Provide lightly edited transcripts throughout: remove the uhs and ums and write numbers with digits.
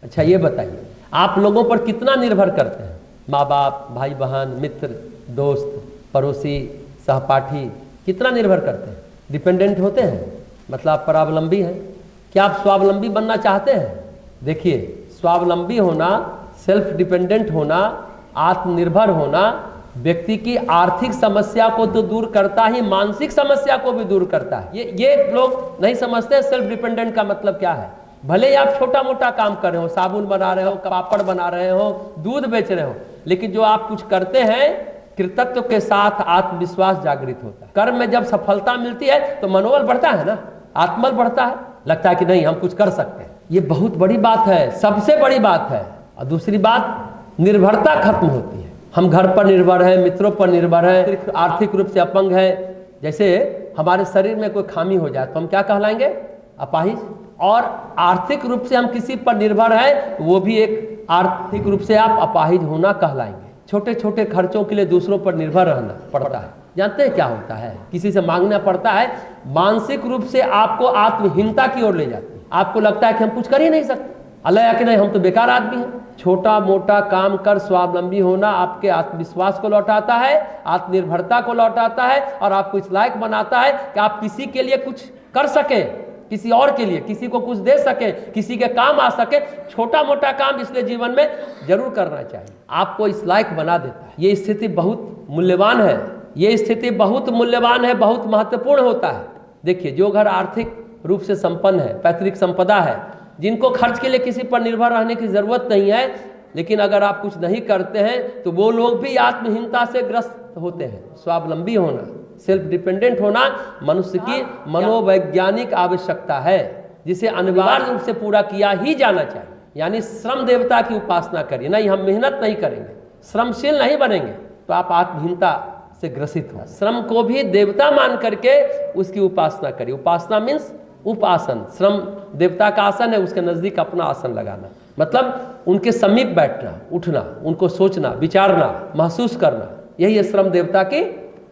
अच्छा ये बताइए, आप लोगों पर कितना निर्भर करते हैं? माँ बाप, भाई बहन, मित्र, दोस्त, पड़ोसी, सहपाठी कितना निर्भर करते हैं? डिपेंडेंट होते हैं, मतलब आप परावलंबी हैं। क्या आप स्वावलंबी बनना चाहते हैं? देखिए, स्वावलंबी होना, सेल्फ डिपेंडेंट होना, आत्मनिर्भर होना व्यक्ति की आर्थिक समस्या को तो दूर करता ही, मानसिक समस्या को भी दूर करता है। ये लोग नहीं समझते सेल्फ डिपेंडेंट का मतलब क्या है। भले ही आप छोटा मोटा काम कर रहे हो, साबुन बना रहे हो, पापड़ बना रहे हो, दूध बेच रहे हो, लेकिन जो आप कुछ करते हैं कृतत्व के साथ आत्मविश्वास जागृत होता है। कर्म में जब सफलता मिलती है तो मनोबल बढ़ता है ना, आत्मबल बढ़ता है, लगता है कि नहीं हम कुछ कर सकते हैं। ये बहुत बड़ी बात है, सबसे बड़ी बात है। और दूसरी बात, निर्भरता खत्म होती है। हम घर पर निर्भर हैं, मित्रों पर निर्भर हैं, आर्थिक रूप से अपंग है। जैसे हमारे शरीर में कोई खामी हो जाए तो हम क्या कहलाएंगे? अपाहिज। और आर्थिक रूप से हम किसी पर निर्भर हैं, वो भी एक आर्थिक रूप से आप अपाहिज होना कहलाएंगे। छोटे छोटे खर्चों के लिए दूसरों पर निर्भर रहना पड़ता है। जानते हैं क्या होता है? किसी से मांगना पड़ता है, मानसिक रूप से आपको आत्महीनता की ओर ले जाती है। आपको लगता है कि हम कुछ कर ही नहीं सकते, अल्लाह या कि नहीं हम तो बेकार आदमी हैं। छोटा मोटा काम कर स्वावलंबी होना आपके आत्मविश्वास को लौटाता है, आत्मनिर्भरता को लौटाता है, और आपको इस लायक बनाता है कि आप किसी के लिए कुछ कर सके, किसी और के लिए, किसी को कुछ दे सके, किसी के काम आ सके। छोटा मोटा काम इसलिए जीवन में जरूर करना चाहिए, आपको इस लायक बना देता है। ये स्थिति बहुत मूल्यवान है, ये स्थिति बहुत मूल्यवान है, बहुत महत्वपूर्ण होता है। देखिए, जो घर आर्थिक रूप से संपन्न है, पैतृक संपदा है, जिनको खर्च के लिए किसी पर निर्भर रहने की जरूरत नहीं है, लेकिन अगर आप कुछ नहीं करते हैं तो वो लोग भी आत्महीनता से ग्रस्त होते हैं। स्वावलंबी होना, सेल्फ डिपेंडेंट होना मनुष्य की मनोवैज्ञानिक आवश्यकता है, जिसे अनिवार्य रूप से पूरा किया ही जाना चाहिए। यानी श्रम देवता की उपासना करिए। नहीं, हम मेहनत नहीं करेंगे, श्रमशील नहीं बनेंगे तो आप आत्महीनता से ग्रसित हो। श्रम को भी देवता मान करके उसकी उपासना करिए। उपासना मीन्स उपासन। श्रम देवता का आसन है, उसके नजदीक अपना आसन लगाना, मतलब उनके समीप बैठना, उठना, उनको सोचना, विचारना, महसूस करना, यही है श्रम देवता की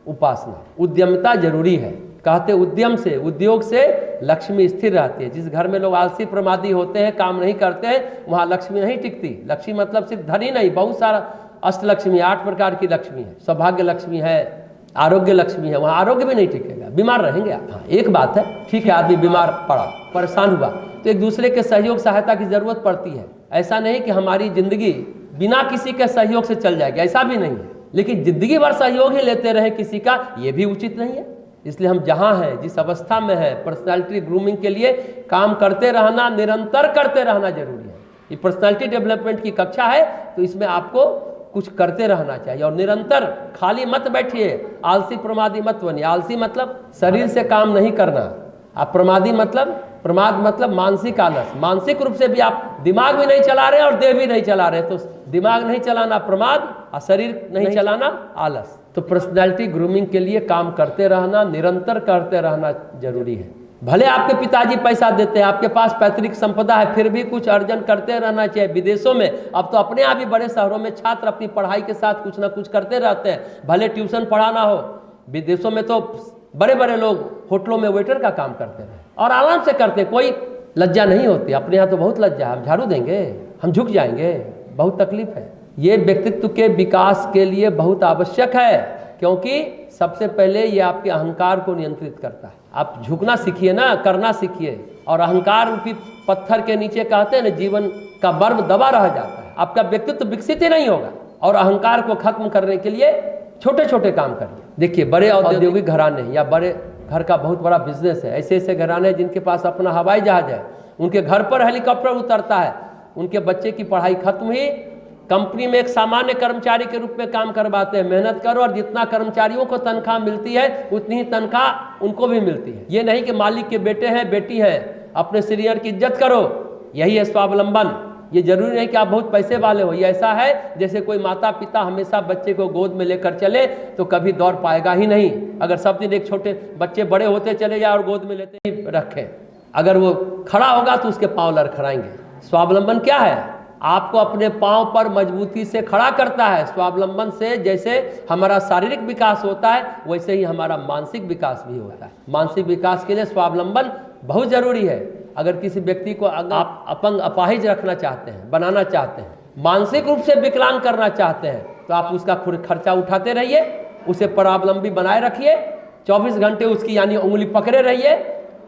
उपासना। उद्यमिता जरूरी है। कहते उद्यम से, उद्योग से लक्ष्मी स्थिर रहती है। जिस घर में लोग आलसी प्रमादी होते हैं, काम नहीं करते हैं, वहाँ लक्ष्मी नहीं टिकती। लक्ष्मी मतलब सिर्फ धन ही नहीं, बहुत सारा अष्टलक्ष्मी, 8 प्रकार की लक्ष्मी है। सौभाग्य लक्ष्मी है, आरोग्य लक्ष्मी है, वहाँ आरोग्य भी नहीं टिकेगा, बीमार रहेंगे आप। हाँ, एक बात है, ठीक है, आदमी बीमार पड़ा, परेशान हुआ तो एक दूसरे के सहयोग सहायता की जरूरत पड़ती है। ऐसा नहीं कि हमारी जिंदगी बिना किसी के सहयोग से चल जाएगी, ऐसा भी नहीं है। लेकिन जिंदगी भर सहयोग ही लेते रहे किसी का, ये भी उचित नहीं है। इसलिए हम जहाँ हैं, जिस अवस्था में है, पर्सनैलिटी ग्रूमिंग के लिए काम करते रहना, निरंतर करते रहना जरूरी है। ये पर्सनैलिटी डेवलपमेंट की कक्षा है, तो इसमें आपको कुछ करते रहना चाहिए और निरंतर खाली मत बैठिए, आलसी प्रमादी मत बनिए। आलसी मतलब शरीर से काम नहीं करना, आप प्रमादी मतलब, प्रमाद मतलब मानसिक आलस। मानसिक रूप से भी आप दिमाग भी नहीं चला रहे और देह भी नहीं चला रहे, तो दिमाग नहीं चलाना प्रमाद और शरीर नहीं चलाना आलस। तो पर्सनैलिटी ग्रूमिंग के लिए काम करते रहना, निरंतर करते रहना जरूरी है। भले आपके पिताजी पैसा देते हैं, आपके पास पैतृक संपदा है, फिर भी कुछ अर्जन करते रहना चाहिए। विदेशों में, अब तो अपने आप ही बड़े शहरों में छात्र अपनी पढ़ाई के साथ कुछ ना कुछ करते रहते हैं, भले ट्यूशन पढ़ाना हो। विदेशों में तो बड़े बड़े लोग होटलों में वेटर का काम करते हैं और आराम से करते, कोई लज्जा नहीं होती। अपने यहाँ तो बहुत लज्जा है, हम झाड़ू देंगे, हम झुक जाएंगे, बहुत तकलीफ है। ये व्यक्तित्व के विकास के लिए बहुत आवश्यक है, क्योंकि सबसे पहले ये आपके अहंकार को नियंत्रित करता है। आप झुकना सीखिए ना, करना सीखिए। और अहंकार रूपी पत्थर के नीचे कहते हैं ना, जीवन का बर्फ दबा रह जाता है, आपका व्यक्तित्व विकसित ही नहीं होगा। और अहंकार को खत्म करने के लिए छोटे छोटे काम करिए। देखिए, बड़े औद्योगिक घराने या बड़े घर का बहुत बड़ा बिजनेस है, ऐसे ऐसे घराने जिनके पास अपना हवाई जहाज है, उनके घर पर हेलीकॉप्टर उतरता है, उनके बच्चे की पढ़ाई खत्म हुई, कंपनी में एक सामान्य कर्मचारी के रूप में काम करवाते हैं। मेहनत करो और जितना कर्मचारियों को तनख्वाह मिलती है उतनी ही तनख्वाह उनको भी मिलती है। ये नहीं कि मालिक के बेटे हैं, बेटी हैं, अपने सीनियर की इज्जत करो, यही है स्वावलंबन। ये जरूरी नहीं कि आप बहुत पैसे वाले हो। ये ऐसा है जैसे कोई माता पिता हमेशा बच्चे को गोद में लेकर चले तो कभी दौड़ पाएगा ही नहीं। अगर सब दिन एक छोटे बच्चे बड़े होते चले जाए और गोद में लेते ही रखें, अगर वो खड़ा होगा तो उसके पाँव लड़खड़ाएंगे। स्वावलंबन क्या है? आपको अपने पांव पर मजबूती से खड़ा करता है। स्वावलंबन से जैसे हमारा शारीरिक विकास होता है, वैसे ही हमारा मानसिक विकास भी होता है। मानसिक विकास के लिए स्वावलंबन बहुत जरूरी है। अगर किसी व्यक्ति को अगर आप अपंग अपाहिज रखना चाहते हैं, बनाना चाहते हैं, मानसिक रूप से विकलांग करना चाहते हैं, तो आप उसका खर्चा उठाते रहिए, उसे परावलंबी बनाए रखिए, 24 घंटे उसकी यानी उंगली पकड़े रहिए।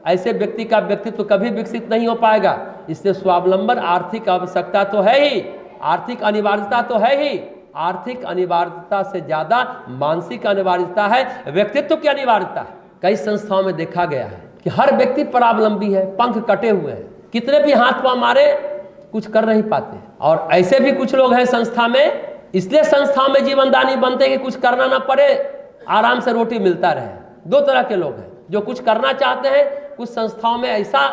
ऐसे व्यक्ति का व्यक्तित्व कभी विकसित नहीं हो पाएगा। इससे स्वावलंबन आर्थिक आवश्यकता तो है ही, आर्थिक अनिवार्यता तो है ही, आर्थिक अनिवार्यता से ज्यादा मानसिक अनिवार्यता है, व्यक्तित्व की अनिवार्यता है। कई संस्थाओं में देखा गया है कि हर व्यक्ति परावलंबी है, पंख कटे हुए हैं, कितने भी हाथ पांव मारे कुछ कर नहीं पाते। और ऐसे भी कुछ लोग हैं संस्था में, इसलिए संस्थाओं में जीवनदानी बनते कि कुछ करना ना पड़े, आराम से रोटी मिलता रहे। दो तरह के लोग हैं, जो कुछ करना चाहते हैं, कुछ संस्थाओं में ऐसा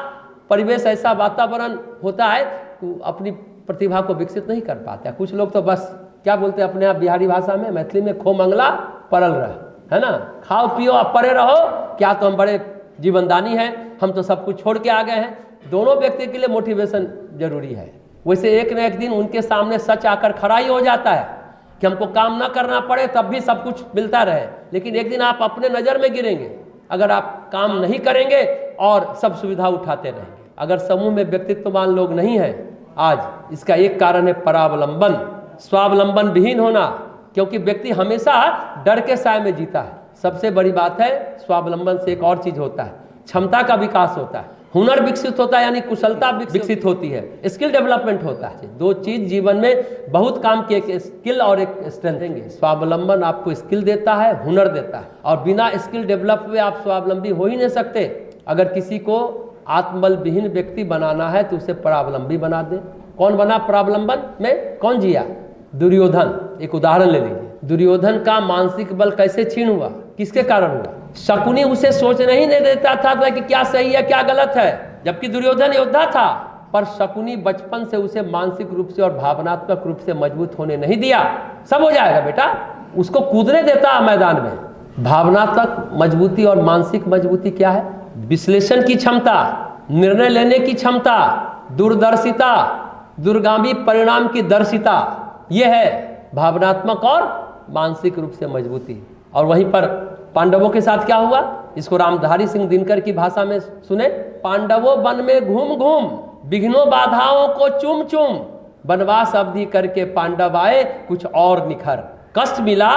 परिवेश, ऐसा वातावरण होता है कि अपनी प्रतिभा को विकसित नहीं कर पाते। कुछ लोग तो बस क्या बोलते हैं अपने आप बिहारी भाषा में, मैथिली में, खो मंगला परल रह, है ना, खाओ पियो आप परे रहो, क्या तो हम बड़े जीवनदानी हैं, हम तो सब कुछ छोड़ के आ गए हैं। दोनों व्यक्ति के लिए मोटिवेशन जरूरी है। वैसे एक न एक दिन उनके सामने सच आकर खड़ा ही हो जाता है कि हमको काम ना करना पड़े तब भी सब कुछ मिलता रहे, लेकिन एक दिन आप अपने नज़र में गिरेंगे अगर आप काम नहीं करेंगे और सब सुविधा उठाते रहेंगे। अगर समूह में व्यक्तित्ववान लोग नहीं हैं आज, इसका एक कारण है परावलंबन, स्वावलंबन विहीन होना, क्योंकि व्यक्ति हमेशा डर के साए में जीता है। सबसे बड़ी बात है स्वावलंबन से एक और चीज होता है, क्षमता का विकास होता है, हुनर विकसित होता है, यानी कुशलता विकसित होती है, स्किल डेवलपमेंट होता है। दो चीज जीवन में बहुत काम की, एक स्किल और एक स्ट्रेंथ देंगे। स्वावलंबन आपको स्किल देता है, हुनर देता है, और बिना स्किल डेवलप हुए आप स्वावलंबी हो ही नहीं सकते। अगर किसी को आत्मबल विहीन व्यक्ति बनाना है तो उसे परावलंबी बना दे। कौन बना परावलंबन में? कौन जिया? दुर्योधन। एक उदाहरण ले लीजिए, दुर्योधन का मानसिक बल कैसे क्षीण हुआ, किसके कारण हुआ? शकुनी उसे सोचने ही नहीं देता था कि क्या सही है क्या गलत है, जबकि दुर्योधन योद्धा था, पर शकुनी बचपन से उसे मानसिक रूप से और भावनात्मक रूप से मजबूत होने नहीं दिया। सब हो जाएगा बेटा, उसको कूदने देता मैदान में। भावनात्मक मजबूती और मानसिक मजबूती क्या है? विश्लेषण की क्षमता, निर्णय लेने की क्षमता, दूरदर्शिता, दूरगामी परिणाम की दर्शिता, यह है भावनात्मक और मानसिक रूप से मजबूती। और वहीं पर पांडवों के साथ क्या हुआ, इसको रामधारी सिंह दिनकर की भाषा में सुने। पांडवों वन में घूम घूम, विघ्नों बाधाओं को चुम चुम, वनवास अवधि करके पांडव आए कुछ और निखर। कष्ट मिला,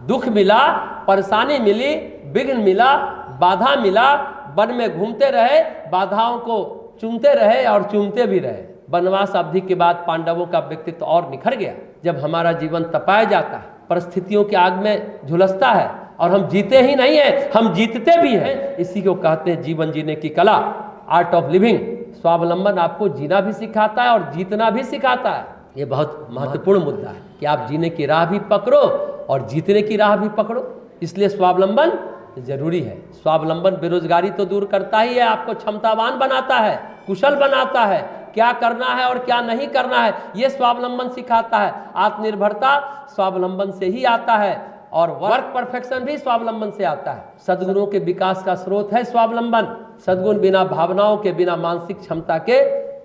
दुख मिला, परेशानी मिली, विघ्न मिला, बाधा मिला, वन में घूमते रहे, बाधाओं को चुमते रहे और चूमते भी रहे। वनवास अवधि के बाद पांडवों का व्यक्तित्व और निखर गया। जब हमारा जीवन तपाया जाता है, परिस्थितियों की आग में झुलसता है, और हम जीते ही नहीं हैं, हम जीतते भी हैं, इसी को कहते हैं जीवन जीने की कला, आर्ट ऑफ लिविंग। स्वावलंबन आपको जीना भी सिखाता है और जीतना भी सिखाता है। ये बहुत महत्वपूर्ण मुद्दा है कि आप जीने की राह भी पकड़ो और जीतने की राह भी पकड़ो। इसलिए स्वावलंबन जरूरी है। स्वावलंबन बेरोजगारी तो दूर करता ही है, आपको क्षमतावान बनाता है, कुशल बनाता है, क्या करना है और क्या नहीं करना है ये स्वावलंबन सिखाता है। आत्मनिर्भरता स्वावलंबन से ही आता है, और वर्क परफेक्शन भी स्वावलंबन से आता है। सद्गुणों के विकास का स्रोत है स्वावलंबन। सद्गुण बिना भावनाओं के, बिना मानसिक क्षमता के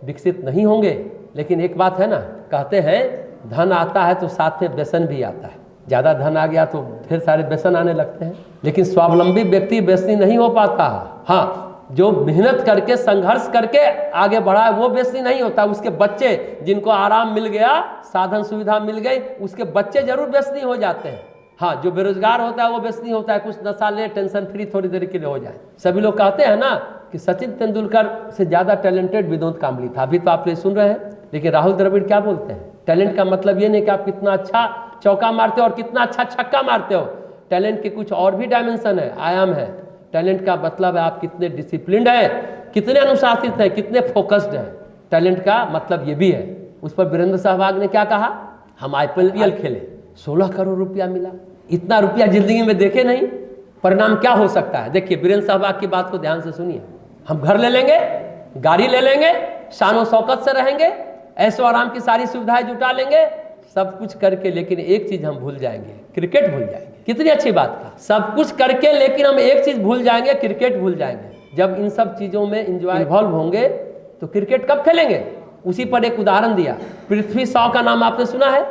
विकसित नहीं होंगे। लेकिन एक बात है ना, कहते हैं धन आता है तो साथ में व्यसन भी आता है। ज्यादा धन आ गया तो ढेर सारे व्यसन आने लगते हैं, लेकिन स्वावलंबी व्यक्ति व्यसनी नहीं हो पाता। हाँ, जो मेहनत करके संघर्ष करके आगे बढ़ा है वो व्यसनी नहीं होता। उसके बच्चे जिनको आराम मिल गया, साधन सुविधा मिल गई, उसके बच्चे जरूर व्यसनी हो जाते हैं। हाँ, जो बेरोजगार होता है वो व्यसनी होता है, कुछ नशा ले, टेंशन फ्री थोड़ी देर के लिए हो जाए। सभी लोग कहते हैं ना कि सचिन तेंदुलकर से ज्यादा टैलेंटेड विनोद कांबली था, अभी तो आप ये सुन रहे हैं। लेकिन राहुल द्रविड़ क्या बोलते हैं, टैलेंट का मतलब ये नहीं कि आप कितना अच्छा चौका मारते हो और कितना अच्छा छक्का मारते हो। टैलेंट के कुछ और भी डायमेंशन है, आयाम है। टैलेंट का मतलब है आप कितने डिसिप्लिन्ड हैं, कितने अनुशासित हैं, कितने फोकस्ड हैं। टैलेंट का मतलब ये भी है। उस पर वीरेंद्र सहवाग ने क्या कहा, हम IPL खेले, 16 करोड़ रुपया मिला, इतना रुपया जिंदगी में देखे नहीं, परिणाम क्या हो सकता है। देखिए वीरेंद्र सहवाग की बात को ध्यान से सुनिए। हम घर ले लेंगे, गाड़ी ले लेंगे, शानो शौकत से रहेंगे, ऐशो आराम की सारी सुविधाएं जुटा लेंगे, सब कुछ करके, लेकिन एक चीज हम भूल जाएंगे, क्रिकेट भूल जाएंगे। कितनी अच्छी बात था, सब कुछ करके लेकिन हम एक चीज भूल जाएंगे, क्रिकेट भूल जाएंगे। जब इन सब चीजों में एंजॉय इन्वॉल्व होंगे तो क्रिकेट कब खेलेंगे। उसी पर एक उदाहरण दिया, पृथ्वी शॉ का नाम आपने सुना है,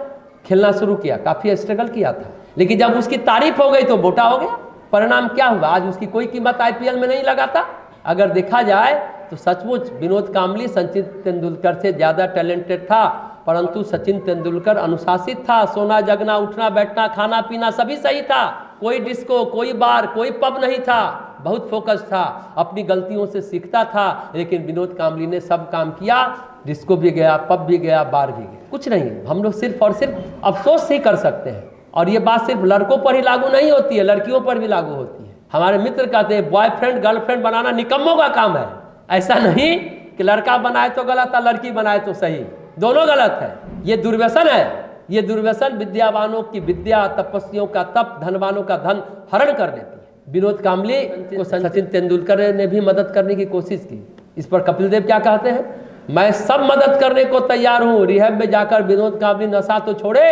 खेलना शुरू किया, काफी स्ट्रगल किया था, लेकिन जब उसकी तारीफ हो गई तो मोटा हो गया। परिणाम क्या हुआ, आज उसकी कोई कीमत IPL में नहीं लगाता। अगर देखा जाए तो सचमुच विनोद कांबली सचिन तेंदुलकर से ज़्यादा टैलेंटेड था, परंतु सचिन तेंदुलकर अनुशासित था। सोना जगना, उठना बैठना, खाना पीना सभी सही था। कोई डिस्को, कोई बार, कोई पब नहीं था। बहुत फोकस था, अपनी गलतियों से सीखता था। लेकिन विनोद कांबली ने सब काम किया, डिस्को भी गया, पब भी गया, बार भी गया। कुछ नहीं, हम लोग सिर्फ और सिर्फ अफसोस ही कर सकते हैं। और ये बात सिर्फ लड़कों पर ही लागू नहीं होती है, लड़कियों पर भी लागू होती है। हमारे मित्र कहते हैं बॉयफ्रेंड गर्लफ्रेंड बनाना निकम्मों का काम है। ऐसा नहीं कि लड़का बनाए तो गलत है, लड़की बनाए तो सही, दोनों गलत है। ये दुर्व्यसन है। ये दुर्व्यसन विद्यावानों की विद्या, तपस्वियों का तप, धनवानों का धन हरण कर लेती है। विनोद कांबली को सचिन तेंदुलकर ने भी मदद करने की कोशिश की। इस पर कपिल देव क्या कहते हैं, मैं सब मदद करने को तैयार हूं, रिहैब में जाकर विनोद कांबली नशा तो छोड़े।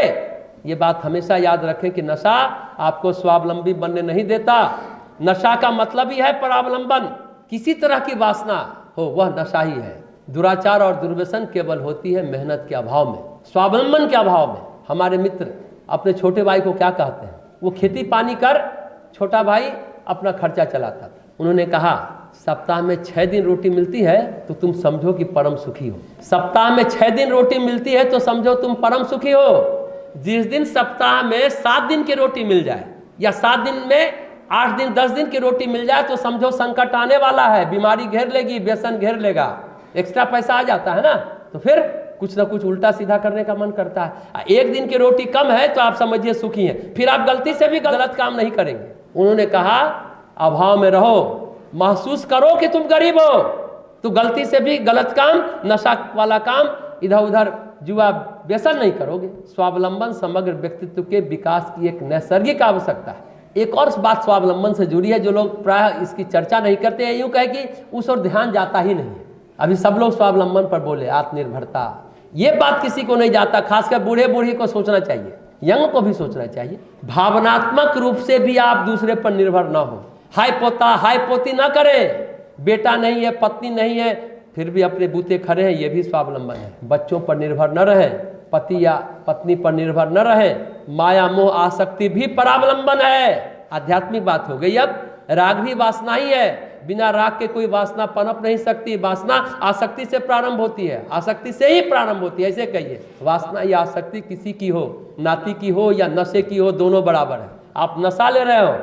ये बात हमेशा याद रखें कि नशा आपको स्वावलंबी बनने नहीं देता। नशा का मतलब ही है परावलंबन। किसी तरह की वासना हो वह नशा ही है। दुराचार और दुर्व्यसन केवल होती है मेहनत के अभाव में, स्वावलंबन के अभाव में। हमारे मित्र अपने छोटे भाई को क्या कहते हैं, वो खेती पानी कर, छोटा भाई अपना खर्चा चलाता था। उन्होंने कहा सप्ताह में 6 दिन रोटी मिलती है तो तुम समझो कि परम सुखी हो। सप्ताह में 6 दिन रोटी मिलती है तो समझो तुम परम सुखी हो। जिस दिन सप्ताह में 7 दिन की रोटी मिल जाए या 7 दिन में 8 दिन 10 दिन की रोटी मिल जाए तो समझो संकट आने वाला है, बीमारी घेर लेगी, व्यसन घेर लेगा, एक्स्ट्रा पैसा आ जाता है ना, तो फिर कुछ ना कुछ उल्टा सीधा करने का मन करता है। 1 दिन की रोटी कम है तो आप समझिए सुखी हैं, फिर आप गलती से भी गलत काम नहीं करेंगे। उन्होंने कहा अभाव में रहो, महसूस करो कि तुम गरीब हो, तो गलती से भी गलत काम, नशा वाला काम, इधर उधर जुआ व्यसन नहीं करोगे। स्वावलंबन समग्र व्यक्तित्व के विकास की एक नैसर्गिक आवश्यकता है। एक और बात स्वावलंबन से जुड़ी है जो लोग प्राय इसकी चर्चा नहीं करते हैं, यूं कहे कि उस ओर ध्यान जाता ही नहीं है। अभी सब लोग स्वावलंबन पर बोले, आत्मनिर्भरता, ये बात किसी को नहीं जाता। खासकर बूढ़े बूढ़ी को सोचना चाहिए, यंग को भी सोचना चाहिए। भावनात्मक रूप से भी आप दूसरे पर निर्भर ना हो। हाय पोता हाय पोती ना करें। बेटा नहीं है, पत्नी नहीं है, फिर भी अपने बूते खड़े हैं, ये भी स्वावलंबन है। बच्चों पर निर्भर न रहे, पति या पत्नी पर निर्भर न रहे। माया मोह आसक्ति भी परावलंबन है। आध्यात्मिक बात हो गई। अब राग भी वासना ही है। बिना राग के कोई वासना पनप नहीं सकती। वासना आसक्ति से प्रारंभ होती है, आसक्ति से ही प्रारंभ होती है। ऐसे कहिए, वासना या आसक्ति किसी की हो, नाती की हो या नशे की हो, दोनों बराबर है। आप नशा ले रहे हो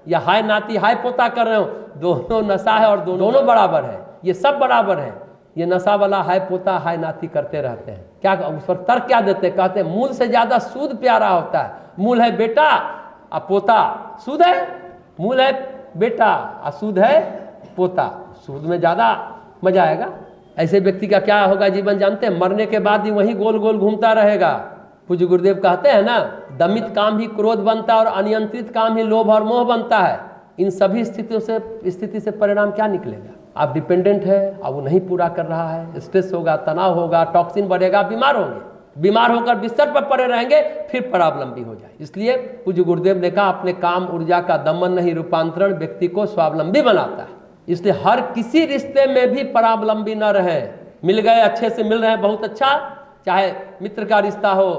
या हाय नाती हाय पोता कर रहे हो, दोनों नशा है और दोनों बराबर है। ये सब बराबर है। ये नशा वाला हाय पोता हाय नाती करते रहते हैं। क्या उस पर तर्क क्या देते हैं, कहते हैं मूल से ज्यादा सूद प्यारा होता है। मूल है बेटा और पोता सूद है, मूल है बेटा और सूद है पोता। सूद में ज्यादा मजा आएगा। ऐसे व्यक्ति का क्या होगा जीवन जानते हैं, मरने के बाद ही वही गोल गोल घूमता रहेगा। पूज्य गुरुदेव कहते हैं ना, दमित काम ही क्रोध बनता है और अनियंत्रित काम ही लोभ और मोह बनता है। इन सभी स्थिति से परिणाम क्या निकलेगा, आप डिपेंडेंट है, अब वो नहीं पूरा कर रहा है, स्ट्रेस होगा, तनाव होगा, टॉक्सिन बढ़ेगा, बीमार होंगे। बीमार होकर बिस्तर पर पड़े रहेंगे, फिर परावलंबी हो जाए। इसलिए पूज्य गुरुदेव ने कहा अपने काम ऊर्जा का दमन नहीं, रूपांतरण व्यक्ति को स्वावलंबी बनाता है। इसलिए हर किसी रिश्ते में भी परावलंबी न रहे। मिल गए, अच्छे से मिल रहे हैं, बहुत अच्छा, चाहे मित्र का रिश्ता हो,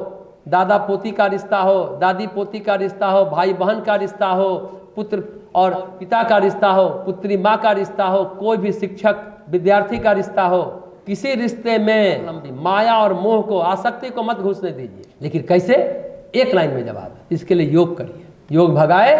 दादा पोती का रिश्ता हो, दादी पोती का रिश्ता हो, भाई बहन का रिश्ता हो, पुत्र और पिता का रिश्ता हो, पुत्री माँ का रिश्ता हो, कोई भी शिक्षक विद्यार्थी का रिश्ता हो, किसी रिश्ते में माया और मोह को, आसक्ति को मत घुसने दीजिए। लेकिन कैसे, एक लाइन में जवाब है। इसके लिए योग करिए, योग भगाए।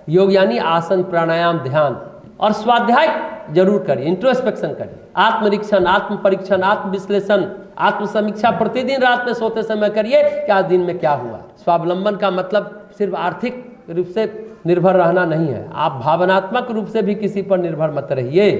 योग यानी आसन, प्राणायाम, ध्यान और स्वाध्याय जरूर करिए, इंट्रोस्पेक्शन करिए, आत्मनिरीक्षण, आत्म परीक्षण, आत्म विश्लेषण, आत्म समीक्षा प्रतिदिन रात में सोते समय करिए कि आज दिन में क्या हुआ। स्वावलंबन का मतलब सिर्फ आर्थिक रूप से निर्भर रहना नहीं है, आप भावनात्मक रूप से भी किसी पर निर्भर मत रहिए।